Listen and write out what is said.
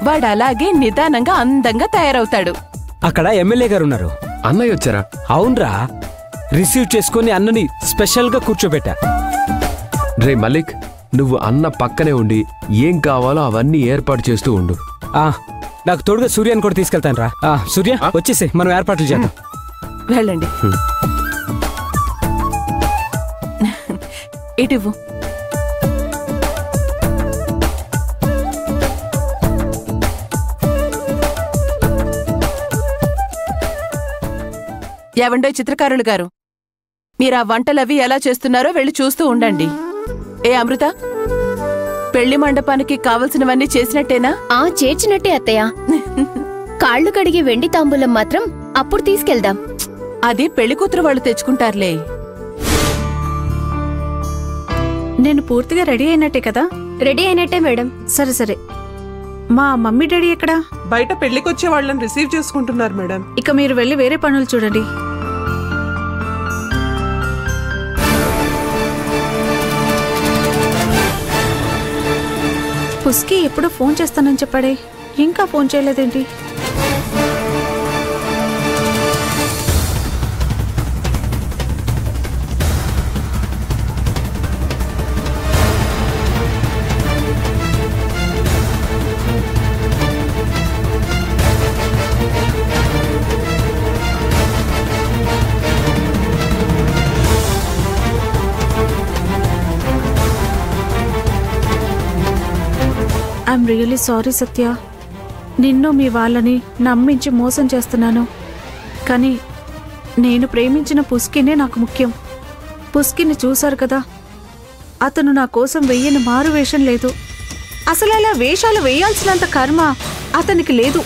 వాడు అలాగే నిదానంగా అందంగా తయారవుతాడు. అక్కడ ఎమ్మెల్యే గారు ఉన్నారు. అన్నయ్య వచ్చారా? అవునరా, రిసీవ్ చేసుకుని అన్నని స్పెషల్ గా కూర్చోబెట్టా. రే మల్లిక్, నువ్వు అన్న పక్కనే ఉండి ఏం కావాలో అవన్నీ ఏర్పాటు చేస్తూ ఉండు. నాకు తోడుగా సూర్యాన్ని కూడా తీసుకెళ్తాను రా. సూర్య వచ్చేసి మనం ఏర్పాట్లు చేద్దాం. వెళ్ళండి. ఇటువ్వు. ఏవండో చిత్రకారులు గారు, మీరా వంటలవి ఎలా చేస్తున్నారో వెళ్ళి చూస్తూ ఉండండి. ఏ అమృత, పెళ్లి మండపానికి కావలసినవన్నీ చేసినట్టేనా? చేర్చినట్టే అత్తయ్య. కాళ్ళు కడిగి వెండి తాంబూలం మాత్రం అప్పుడు తీసుకెళ్దాం. అది పెళ్లి కూతురు వాళ్ళు తెచ్చుకుంటారులే. నేను పూర్తిగా రెడీ అయినట్టే కదా? రెడీ అయినట్టే మేడం. సరే సరే. మా మమ్మీ డాడీ ఎక్కడా? బయట పెళ్లికొచ్చే వాళ్ళని రిసీవ్ చేసుకుంటున్నారు మేడం. ఇక మీరు వెళ్ళి వేరే పనులు చూడండి. పుస్కి ఎప్పుడో ఫోన్ చేస్తానని చెప్పాడే, ఇంకా ఫోన్ చేయలేదేంటి? ఐఎమ్ రియల్లీ సారీ సత్య. నిన్ను మీ వాళ్ళని నమ్మించి మోసం చేస్తున్నాను. కానీ నేను ప్రేమించిన పుస్కినే నాకు ముఖ్యం. పుస్కిని చూశారు కదా, అతను నా కోసం వెయ్యని మారు వేషం లేదు. అసలు అలా వేషాలు వేయాల్సినంత కర్మ అతనికి లేదు.